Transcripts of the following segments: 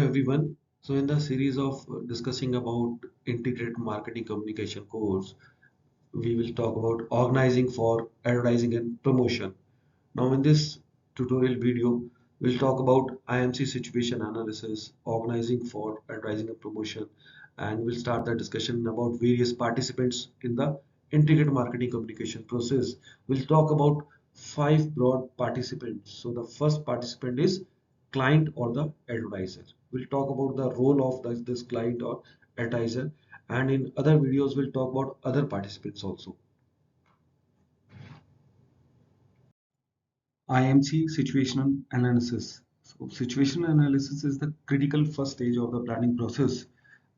Everyone. So in the series of discussing about integrated marketing communication course, we will talk about organizing for advertising and promotion. Now in this tutorial video, we'll talk about IMC situation analysis, organizing for advertising and promotion, and we'll start the discussion about various participants in the integrated marketing communication process. We'll talk about five broad participants. So the first participant is client or the advertiser. We'll talk about the role of this client or advertiser, and in other videos we'll talk about other participants also. IMC Situation Analysis. So situation analysis is the critical first stage of the planning process.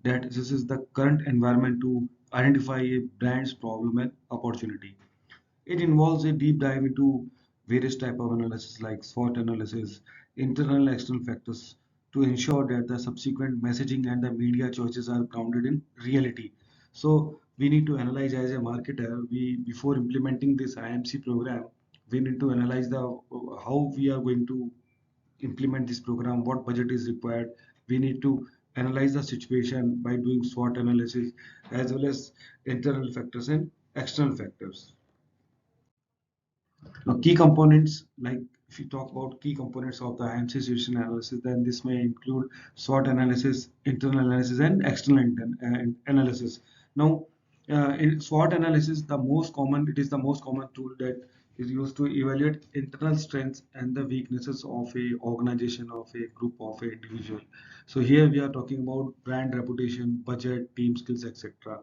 That this is the current environment to identify a brand's problem and opportunity. It involves a deep dive into various type of analysis like SWOT analysis, internal and external factors to ensure that the subsequent messaging and the media choices are grounded in reality. So we need to analyze as a marketer, we before implementing this IMC program, we need to analyze the how we are going to implement this program, what budget is required. We need to analyze the situation by doing SWOT analysis as well as internal factors and external factors. Now, key components, like if you talk about key components of the IMC situation analysis, then this may include SWOT analysis, internal analysis, and external analysis. Now, in SWOT analysis, it is the most common tool that is used to evaluate internal strengths and the weaknesses of a organization, of a group, of a individual. So here we are talking about brand reputation, budget, team skills, etc.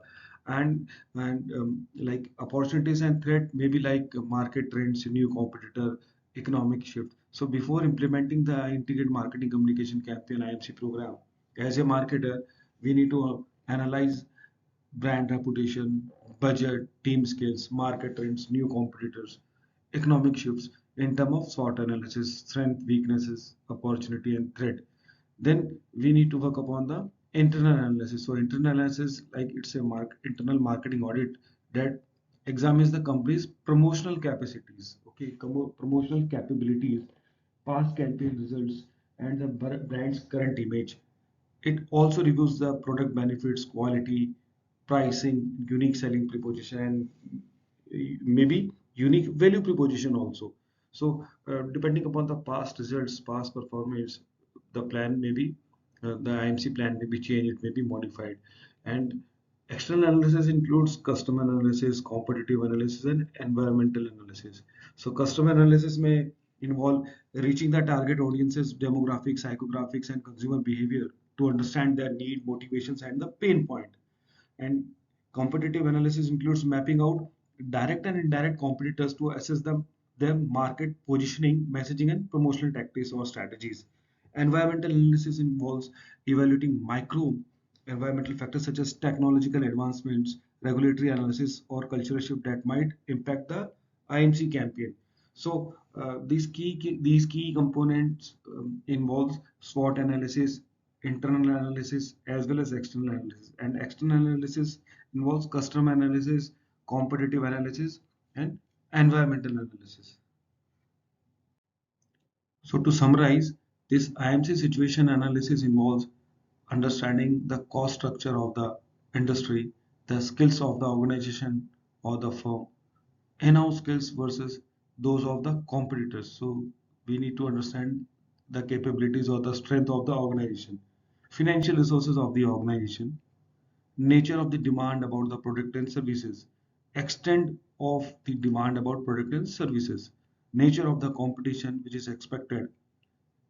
And like opportunities and threat maybe like market trends, new competitor, economic shift. So before implementing the integrated marketing communication campaign IMC program, as a marketer, we need to analyze brand reputation, budget, team skills, market trends, new competitors, economic shifts in terms of SWOT analysis, strength, weaknesses, opportunity, and threat. Then we need to work upon the internal analysis. So internal analysis, like it's a internal marketing audit that examines the company's promotional capacities, okay, promotional capabilities, past campaign results, and the brand's current image. It also reviews the product benefits, quality, pricing, unique selling proposition, and maybe unique value proposition also. So, depending upon the past results, past performance, the plan may be the IMC plan may be changed, it may be modified. And external analysis includes customer analysis, competitive analysis, and environmental analysis. So, customer analysis may involve reaching the target audiences, demographics, psychographics, and consumer behavior to understand their need, motivations, and the pain point. And competitive analysis includes mapping out direct and indirect competitors to assess their market positioning, messaging, and promotional tactics or strategies. Environmental analysis involves evaluating micro environmental factors such as technological advancements, regulatory analysis, or cultural shift that might impact the IMC campaign. So these key components involves SWOT analysis, internal analysis, as well as external analysis. And external analysis involves customer analysis, competitive analysis, and environmental analysis. So to summarize, this IMC situation analysis involves understanding the cost structure of the industry, the skills of the organization or the firm, in-house skills versus those of the competitors. So we need to understand the capabilities or the strength of the organization, financial resources of the organization, nature of the demand about the product and services, extent of the demand about product and services, nature of the competition which is expected,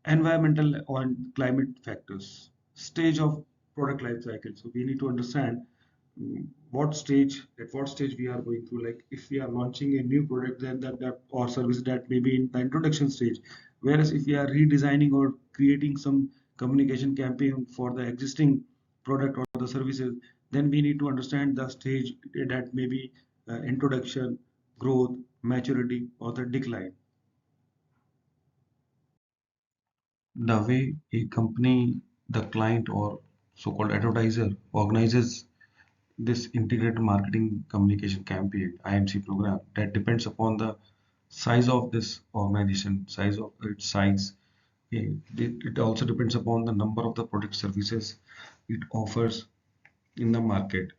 environmental and climate factors, stage of product life cycle. So we need to understand at what stage we are going through. Like if we are launching a new product, then that or service that may be in the introduction stage. Whereas if we are redesigning or creating some communication campaign for the existing product or the services, then we need to understand the stage that may be introduction, growth, maturity, or the decline. The way a company, the client or so-called advertiser organizes this integrated marketing communication campaign IMC program, that depends upon the size of this organization, size of its size, It also depends upon the number of the product services it offers in the market.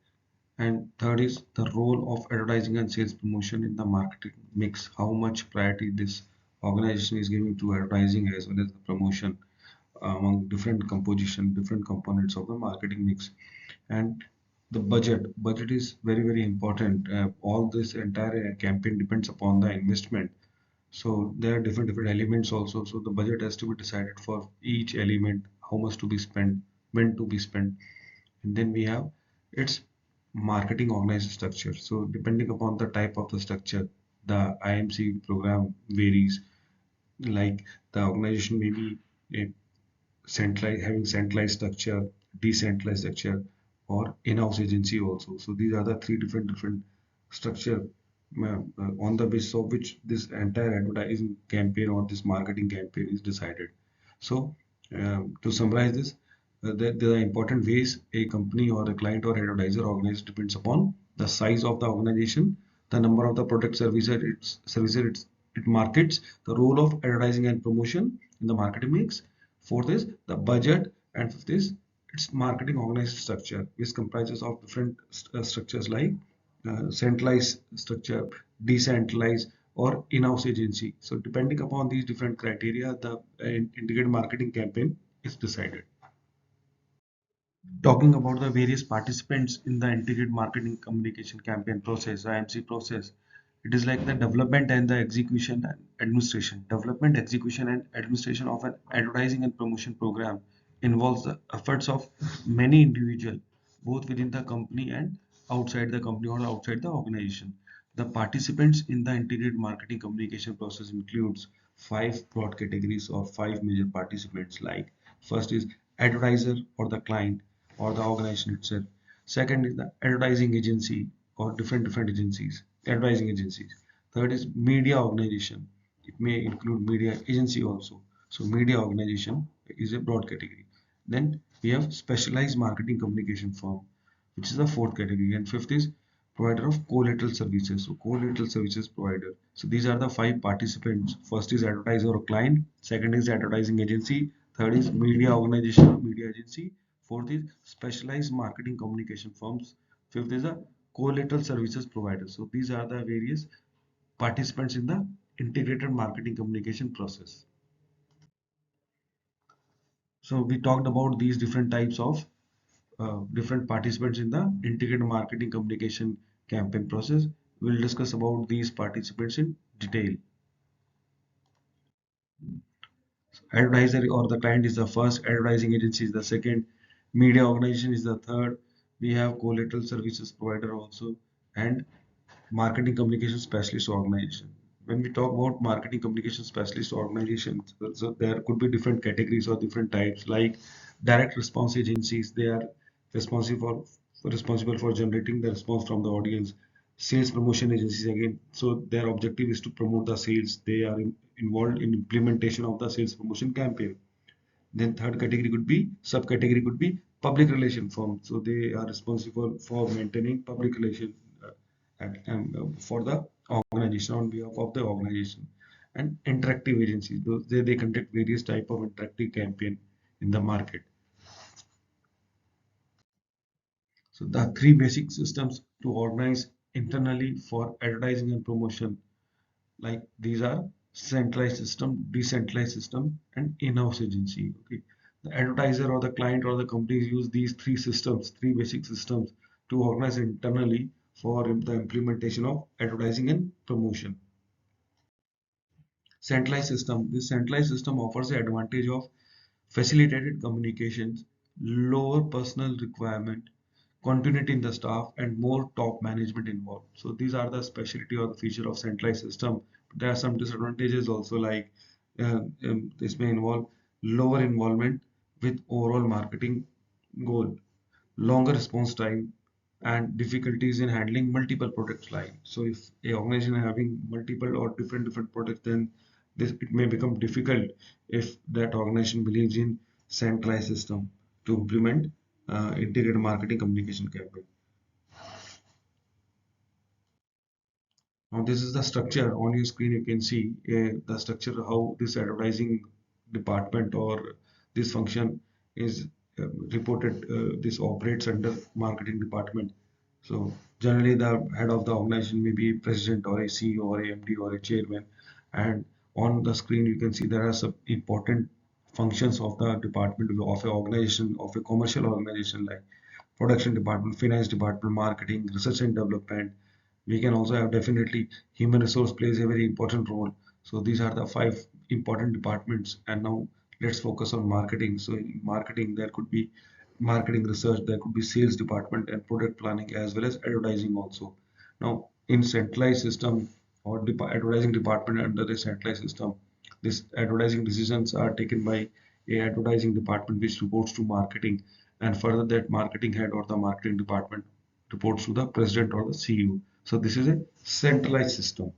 And third is the role of advertising and sales promotion in the marketing mix. How much priority this organization is giving to advertising as well as the promotion among different composition, different components of the marketing mix. And the budget is very important. All this entire campaign depends upon the investment, so there are different elements also. So the budget has to be decided for each element, how much to be spent, when to be spent. And then we have its marketing organized structure. So depending upon the type of the structure, the IMC program varies. Like the organization may be a centralized, having centralized structure, decentralized structure, or in-house agency also. So these are the three different structure on the basis of which this entire advertising campaign or this marketing campaign is decided. So to summarize this, there are important ways a company or a client or advertiser organized depends upon the size of the organization, the number of the product it markets, the role of advertising and promotion in the marketing mix. Fourth is the budget, and fifth is its marketing organized structure, which comprises of different structures like centralized structure, decentralized, or in-house agency. So depending upon these different criteria, the integrated marketing campaign is decided. Talking about the various participants in the integrated marketing communication campaign process, IMC process, it is like the development and the execution and administration. Development, execution, and administration of an advertising and promotion program involves the efforts of many individuals, both within the company and outside the company or outside the organization. The participants in the integrated marketing communication process includes five broad categories or five major participants. Like first is advertiser or the client or the organization itself. Second is the advertising agency or different agencies, advertising agencies. Third is media organization. It may include media agency also. So media organization is a broad category. Then we have specialized marketing communication firm, which is the fourth category. And fifth is provider of collateral services. So collateral services provider. So these are the five participants. First is advertiser or client. Second is advertising agency. Third is media organization or media agency. Fourth is specialized marketing communication firms. Fifth is a collateral services provider. So these are the various participants in the integrated marketing communication process. So we talked about these different types of different participants in the integrated marketing communication campaign process. We'll discuss about these participants in detail. Advertiser or the client is the first, advertising agency is the second, media organization is the third. We have collateral services provider also, and marketing communication specialist organization. When we talk about marketing communication specialist organizations, so there could be different categories or different types. Like direct response agencies, they are responsible for generating the response from the audience. Sales promotion agencies, again, so their objective is to promote the sales. They are involved in implementation of the sales promotion campaign. Then third category could be, subcategory could be public relation firm. So they are responsible for maintaining public relation for the organization, on behalf of the organization. And interactive agencies, they conduct various type of interactive campaign in the market. So the three basic systems to organize internally for advertising and promotion, like these are centralized system, decentralized system, and in-house agency. Okay, the advertiser or the client or the companies use these three systems, three basic systems, to organize internally for the implementation of advertising and promotion. Centralized system, this centralized system offers the advantage of facilitated communications, lower personal requirement, continuity in the staff, and more top management involved. So these are the specialty or the feature of centralized system. There are some disadvantages also, like this may involve lower involvement with overall marketing goal, longer response time, and difficulties in handling multiple product lines. So if a organization is having multiple or different products, then this it may become difficult if that organization believes in centralized system to implement integrated marketing communication campaign. Now this is the structure on your screen. You can see the structure how this advertising department or this function is reported, this operates under marketing department. So generally the head of the organization may be president or a CEO or a MD or a chairman. And on the screen you can see there are some important functions of the department of an organization, of a commercial organization, like production department, finance department, marketing, research and development. We can also have, definitely human resource plays a very important role. So these are the five important departments. And now let's focus on marketing. So in marketing there could be marketing research, there could be sales department and product planning, as well as advertising also. Now in centralized system or advertising department, under the centralized system, this advertising decisions are taken by a advertising department which reports to marketing, and further that marketing head or the marketing department reports to the president or the CEO. So this is a centralized system.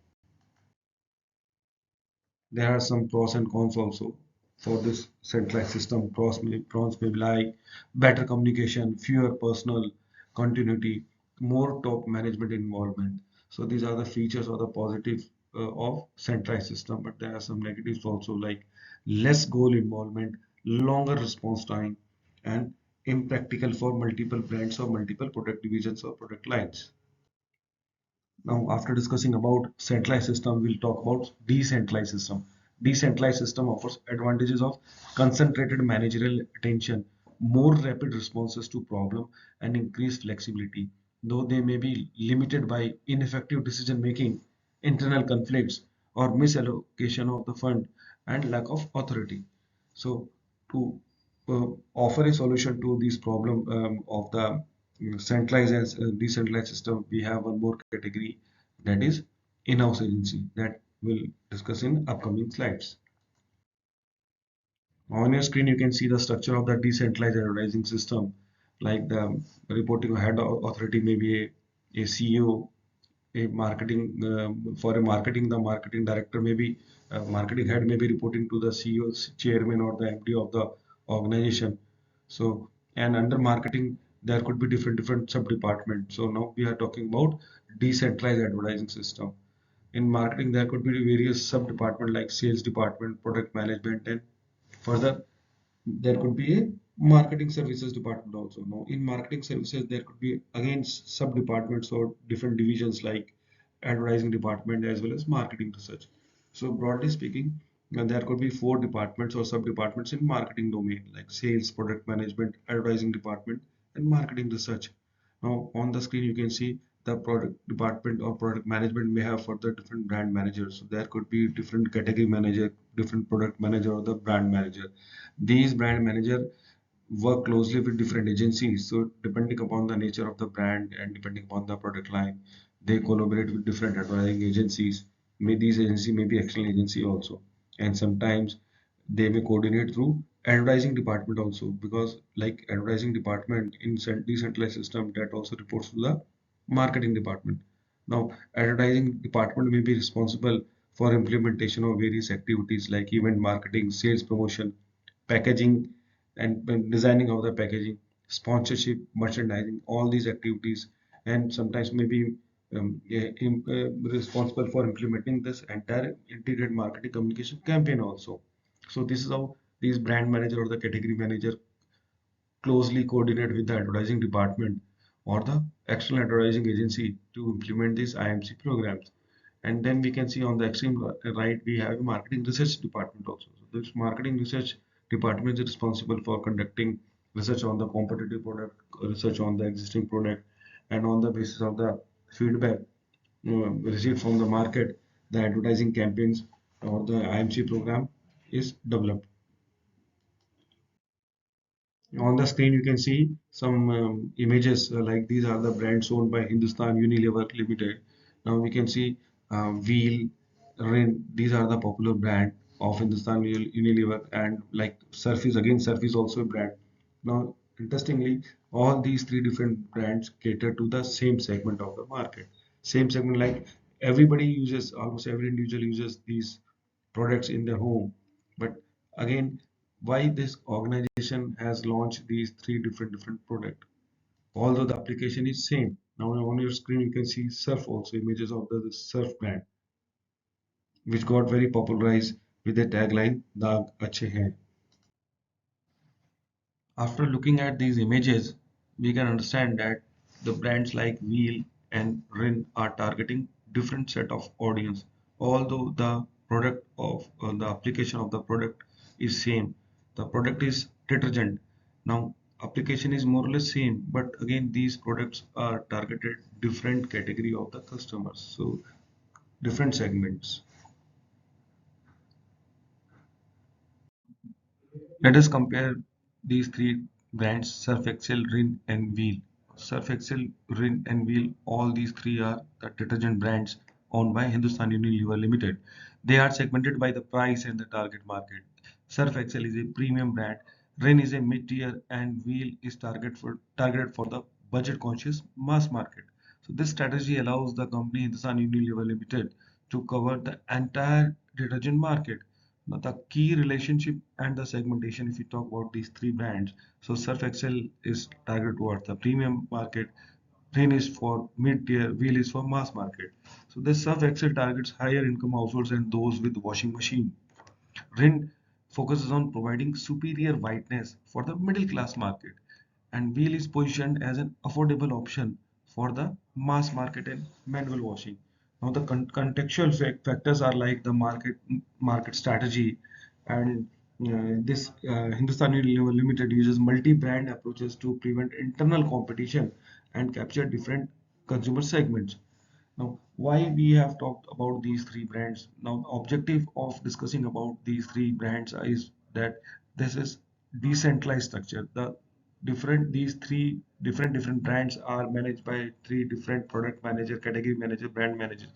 There are some pros and cons also for this centralized system. Pros may be like better communication, fewer personal continuity, more top management involvement. So these are the features or the positive of centralized system. But there are some negatives also, like less goal involvement, longer response time, and impractical for multiple brands or multiple product divisions or product lines. Now, after discussing about centralized system, we'll talk about decentralized system. Decentralized system offers advantages of concentrated managerial attention, more rapid responses to problem, and increased flexibility, though they may be limited by ineffective decision making, internal conflicts, or misallocation of the fund, and lack of authority. So, to offer a solution to this problem of the centralized and decentralized system, we have one more category, that is in-house agency, that we'll discuss in upcoming slides. On your screen, you can see the structure of the decentralized advertising system, like the reporting head authority may be a CEO, a marketing for a marketing, the marketing director may be marketing head may be reporting to the CEO, chairman, or the MD of the organization. So, and under marketing there could be different sub departments. So now we are talking about decentralized advertising system. In marketing there could be various sub department like sales department, product management, and further there could be a marketing services department also. Now, in marketing services, there could be again sub departments or different divisions like advertising department as well as marketing research. So, broadly speaking, there could be four departments or sub departments in marketing domain, like sales, product management, advertising department, and marketing research. Now, on the screen, you can see the product department or product management may have further different brand managers. So there could be different category manager, different product manager, or the brand manager. These brand manager work closely with different agencies. So depending upon the nature of the brand and depending upon the product line, they collaborate with different advertising agencies. May these agency may be external agency also, and sometimes they may coordinate through advertising department also, because like advertising department in decentralized system, that also reports to the marketing department. Now, advertising department may be responsible for implementation of various activities like event marketing, sales promotion, packaging, and designing of the packaging, sponsorship, merchandising, all these activities, and sometimes maybe responsible for implementing this entire integrated marketing communication campaign also. So this is how these brand manager or the category manager closely coordinate with the advertising department or the external advertising agency to implement these IMC programs. And then we can see on the extreme right, we have a marketing research department also. So this marketing research department is responsible for conducting research on the competitive product, research on the existing product, and on the basis of the feedback received from the market, the advertising campaigns or the IMC program is developed. On the screen, you can see some images like these are the brands owned by Hindustan Unilever Limited. Now we can see Wheel, Rin. These are the popular brand of Hindustan Unilever, and like Surf is again, Surf is also a brand. Now, interestingly, all these three different brands cater to the same segment of the market. Same segment, like everybody uses, almost every individual uses these products in their home. But again, why this organization has launched these three different products, although the application is same. Now on your screen you can see Surf also, images of the Surf brand, which got very popularized with a tagline "दाग अच्छे हैं." After looking at these images, we can understand that the brands like Wheel and Rin are targeting different set of audience. Although the product of the application of the product is same, the product is detergent. Now, application is more or less same, but again these products are targeted different category of the customers, so different segments. Let us compare these three brands: Surf Excel, Rin, and Wheel. Surf Excel, Rin, and Wheel, all these three are the detergent brands owned by Hindustan Unilever Limited. They are segmented by the price and the target market. Surf Excel is a premium brand, Rin is a mid-tier, and Wheel is targeted for the budget-conscious mass market. So this strategy allows the company Hindustan Unilever Limited to cover the entire detergent market. Now, the key relationship and the segmentation, if you talk about these three brands, so Surf Excel is targeted towards the premium market, Rain is for mid-tier, Wheel is for mass market. So this Surf Excel targets higher income households and those with washing machine. Rin focuses on providing superior whiteness for the middle class market, and Wheel is positioned as an affordable option for the mass market and manual washing. Now, the contextual factors are like the market strategy, and this Hindustan Unilever Limited uses multi-brand approaches to prevent internal competition and capture different consumer segments. Now, why we have talked about these three brands? Now, objective of discussing about these three brands is that this is decentralized structure. These three different brands are managed by three different product manager, category manager, brand manager,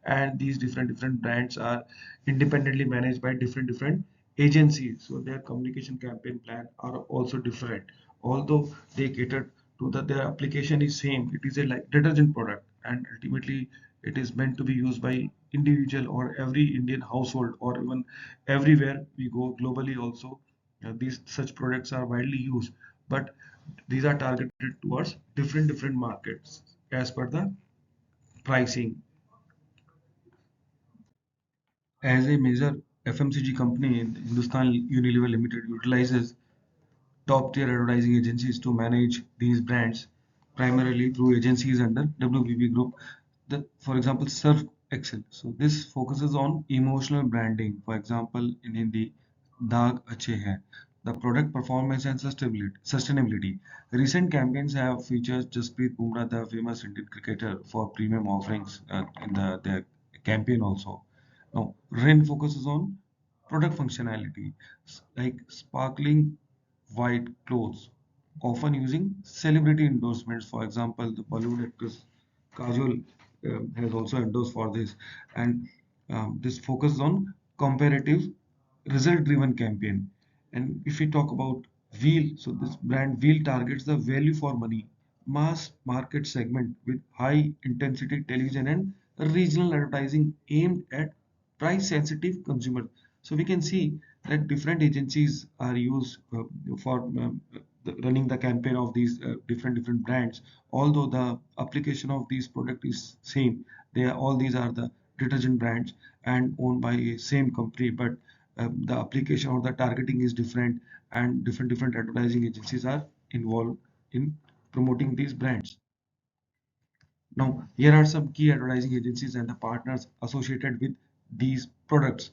and these different brands are independently managed by different agencies. So their communication campaign plan are also different. Although they cater to their application is same, it is a like detergent product, and ultimately it is meant to be used by individual or every Indian household, or even everywhere we go globally also. These such products are widely used, but these are targeted towards different markets as per the pricing. As a major FMCG company, Hindustan Unilever Limited utilizes top tier advertising agencies to manage these brands, primarily through agencies under WPP Group. For example, Surf Excel. So this focuses on emotional branding. For example, in Hindi, Daag Achhe Hai. The product performance and sustainability. Recent campaigns have featured Jasprit Bumrah, the famous Indian cricketer, for premium offerings in their campaign also. Now, Rin focuses on product functionality, like sparkling white clothes, often using celebrity endorsements. For example, the Bollywood actress Kajol has also endorsed for this, and this focuses on comparative, result-driven campaign. And if we talk about Wheel, so this brand Wheel targets the value for money mass market segment with high intensity television and regional advertising aimed at price sensitive consumers. So we can see that different agencies are used for running the campaign of these different brands. Although the application of these product is same, all these are the detergent brands and owned by a same company, but the application or the targeting is different, and different advertising agencies are involved in promoting these brands. Now, here are some key advertising agencies and the partners associated with these products.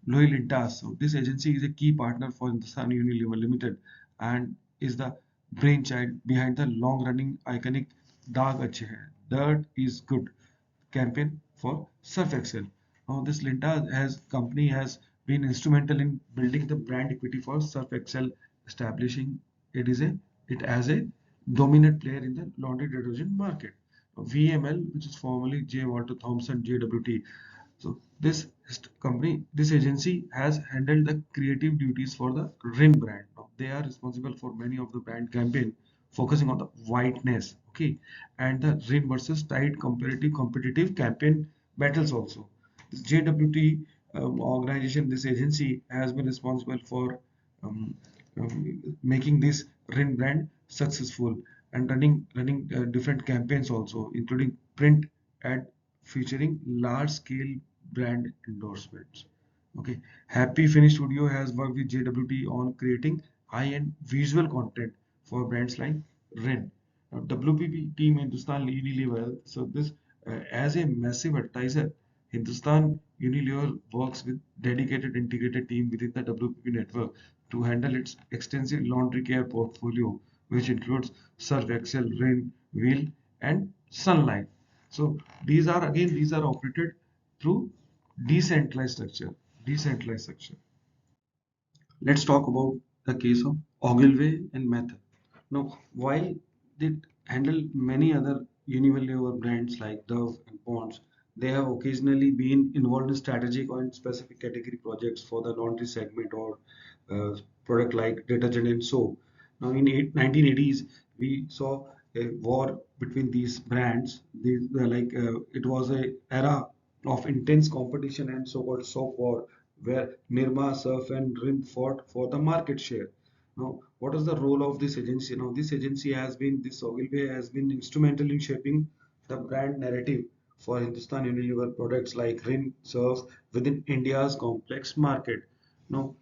Louis Lintas. So this agency is a key partner for Hindustan Unilever Limited and is the brainchild behind the long-running iconic Daag Achhe Hai, Dirt is Good campaign for Surf Excel. Now, this Linta company has been instrumental in building the brand equity for Surf Excel, establishing it is a it as a dominant player in the laundry detergent market. VML, which is formerly J. Walter Thompson JWT. So this agency has handled the creative duties for the Rin brand. Now, they are responsible for many of the brand campaign focusing on the whiteness, okay, and the Rin versus Tide competitive campaign battles also. This JWT organization, this agency has been responsible for um, making this Rin brand successful and running different campaigns also, including print ad featuring large scale brand endorsements. Okay, Happy Finish Studio has worked with JWT on creating high-end visual content for brands like Ren. Now, WPP team Hindustan Unilever. So this, as a massive advertiser, Hindustan Unilever works with dedicated integrated team within the WPP network to handle its extensive laundry care portfolio, which includes Surf Excel, Rin, Wheel, and Sunlight. So these are operated through decentralized structure. Decentralized structure. Let's talk about the case of Ogilvy and Method. Now, while they handle many other Unilever brands like Dove and Ponds, they have occasionally been involved in strategic or in specific category projects for the laundry segment or uh, product like detergent and soap. Now, in 1980s, we saw a war between these brands. It was a era of intense competition and so-called soap war, where Nirma, Surf, and Rin fought for the market share. Now, what is the role of this agency? Now, this Ogilvy has been instrumental in shaping the brand narrative for Hindustan Unilever products like Rin, Surf within India's complex market. Now,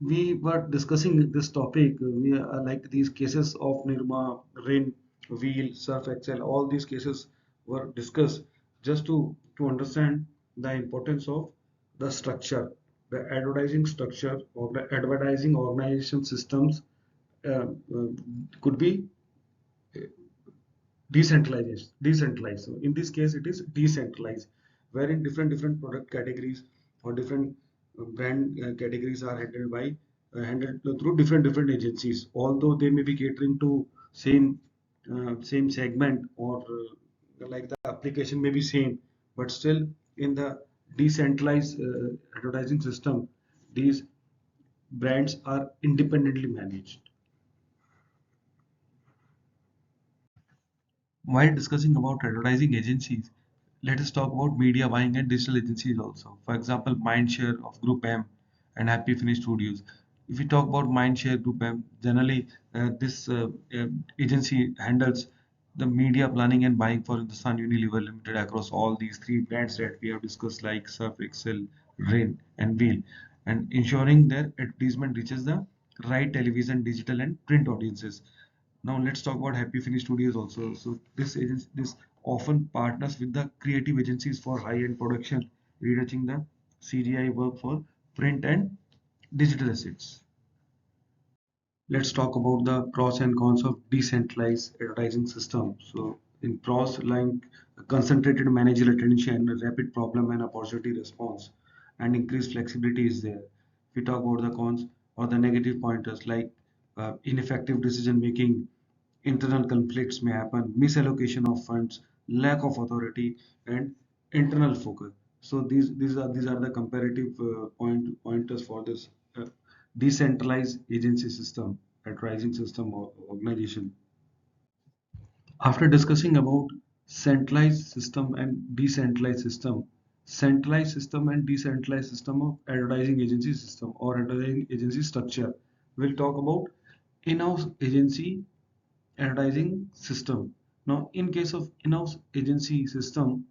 we were discussing this topic. We are like these cases of Nirma, Rin, Wheel, Surf Excel. All these cases were discussed just to understand the importance of the structure, the advertising structure or the advertising organization systems uh, uh, could be decentralized. So in this case it is decentralized, wherein different product categories or different brand categories are handled through different agencies, although they may be catering to same segment or like the application may be same, but still in the decentralized advertising system, these brands are independently managed. While discussing about advertising agencies, let us talk about media buying and digital agencies also. For example, Mindshare of Group M and Happy Finish Studios. If we talk about Mindshare Group M, generally this agency handles the media planning and buying for the Sun Unilever Limited across all these three brands that we have discussed, like Surf Excel, Rain, and Wheel, and ensuring their advertisement reaches the right television, digital, and print audiences. Now let's talk about Happy Finish Studios also. So this often partners with the creative agencies for high-end production, reaching the CGI work for print and digital assets. Let's talk about the pros and cons of decentralized advertising system. So in pros, like concentrated managerial attention, rapid problem and opportunity response, and increased flexibility is there. If we talk about the cons or the negative pointers like ineffective decision making, internal conflicts may happen, misallocation of funds, lack of authority, and internal focus. So these are the comparative pointers for this decentralized agency system, advertising system or organization. After discussing about centralized system and decentralized system of advertising agency system or advertising agency structure, we'll talk about in-house agency advertising system. Now, in case of in-house agency system,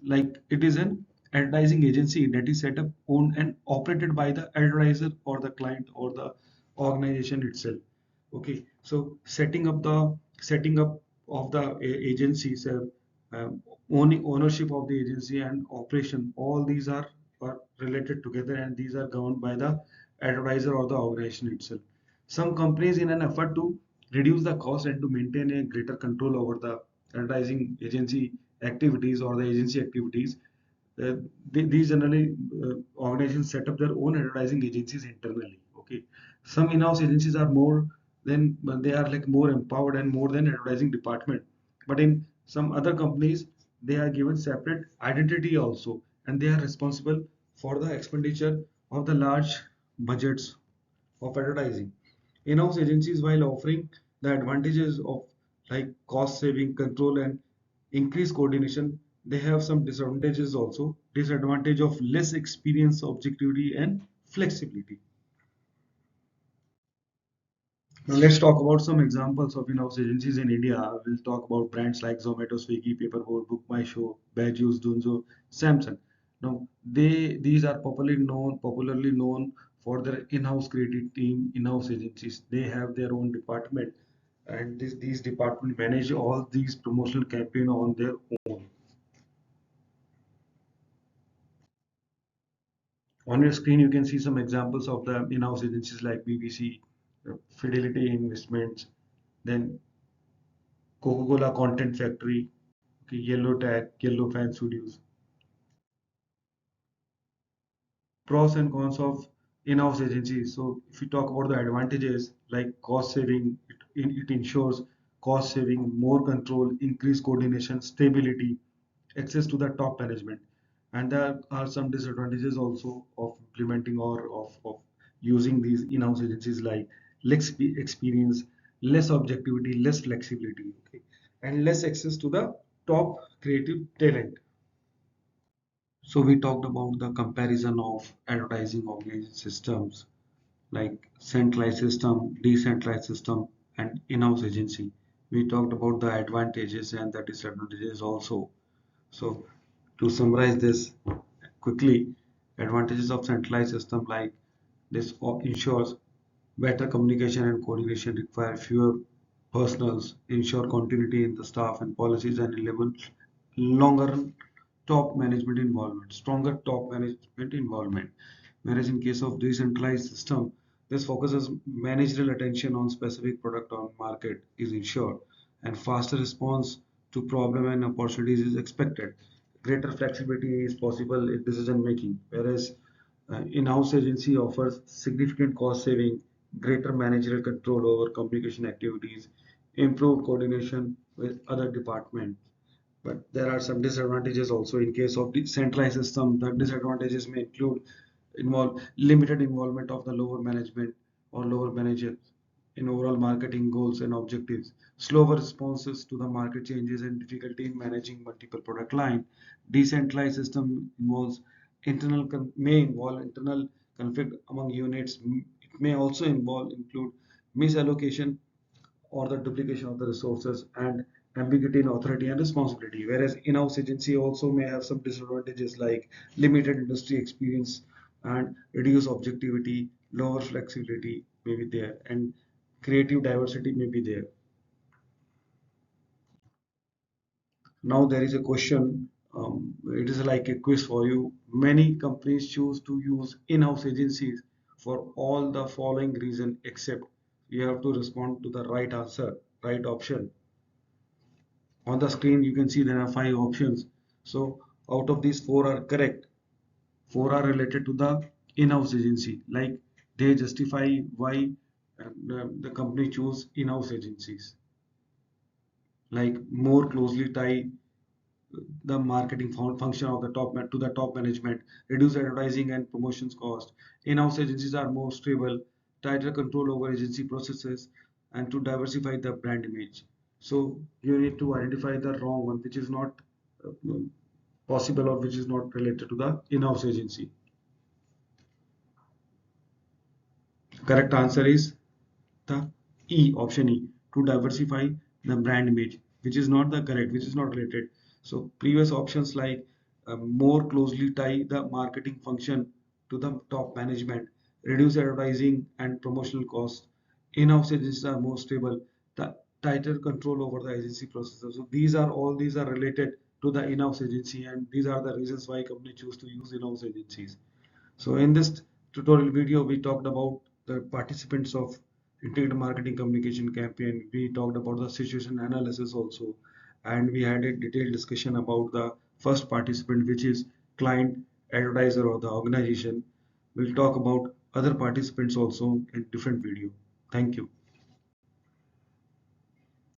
like it is an advertising agency that is set up, owned, and operated by the advertiser or the client or the organization itself. Okay, so setting up of the agencies, ownership of the agency and operation, all these are related together and these are governed by the advertiser or the organization itself. Some companies, in an effort to reduce the cost and to maintain a greater control over the advertising agency activities or the agency activities, uh, these generally organizations set up their own advertising agencies internally. Okay, some in-house agencies are more than they are like more empowered and more than advertising department, but in some other companies they are given separate identity also, and they are responsible for the expenditure of the large budgets of advertising. In-house agencies, while offering the advantages of like cost saving, control, and increased coordination, they have some disadvantages also. Disadvantage of less experience, objectivity, and flexibility. Now let's talk about some examples of in-house agencies in India. We'll talk about brands like Zomato, Swiggy, Paperboard, Book My Show, Bajus, Dunzo, Samsung. Now, these are popularly known for their in-house creative team, in-house agencies. They have their own department, and these department manage all these promotional campaign on their own. On your screen, you can see some examples of the in-house agencies like BBC, Fidelity Investments, then Coca-Cola Content Factory, okay, Yellow Tag, Yellow Fan Studios. Pros and cons of in-house agencies. So if you talk about the advantages like cost saving, it ensures cost saving, more control, increased coordination, stability, access to the top management. And there are some disadvantages also of implementing or of using these in-house agencies like less experience, less objectivity, less flexibility, okay, and less access to the top creative talent. So we talked about the comparison of advertising organization systems like centralized system, decentralized system, and in-house agency. We talked about the advantages and the disadvantages also. So to summarize this quickly, advantages of centralized system like this ensures better communication and coordination, require fewer personals, ensure continuity in the staff and policies, and enable longer top management involvement, stronger top management involvement. Whereas in case of decentralized system, this focuses managerial attention on specific product on market is ensured, and faster response to problem and opportunities is expected. Greater flexibility is possible in decision making, whereas in-house agency offers significant cost saving, greater managerial control over communication activities, improved coordination with other departments. But there are some disadvantages also in case of the centralized system. The disadvantages may include limited involvement of the lower management or lower managers in overall marketing goals and objectives, slower responses to the market changes and difficulty in managing multiple product line. Decentralized system may involve internal conflict among units. It may also include misallocation or the duplication of the resources and ambiguity in authority and responsibility. Whereas in-house agency also may have some disadvantages like limited industry experience and reduced objectivity, lower flexibility may be there, and creative diversity may be there. Now there is a question. It is like a quiz for you. Many companies choose to use in-house agencies for all the following reason except you have to respond to the right answer, right option. On the screen you can see there are 5 options. So out of these 4 are correct. 4 are related to the in-house agency, like they justify why the company choose in-house agencies, like more closely tie the marketing function of the to the top management, reduce advertising and promotions cost. In-house agencies are more stable, tighter control over agency processes, and to diversify the brand image. So you need to identify the wrong one, which is not uh, possible or which is not related to the in-house agency. Correct answer is the option E, to diversify the brand image, which is not the correct, which is not related. So previous options like more closely tie the marketing function to the top management, reduce advertising and promotional costs. In-house agencies are more stable, the tighter control over the agency processes. So these are related to the in-house agency, and these are the reasons why company choose to use in-house agencies. So in this tutorial video, we talked about the participants of integrated marketing communication campaign. We talked about the situation analysis also, and we had a detailed discussion about the first participant, which is client, advertiser, or the organization. We'll talk about other participants also in different video. Thank you.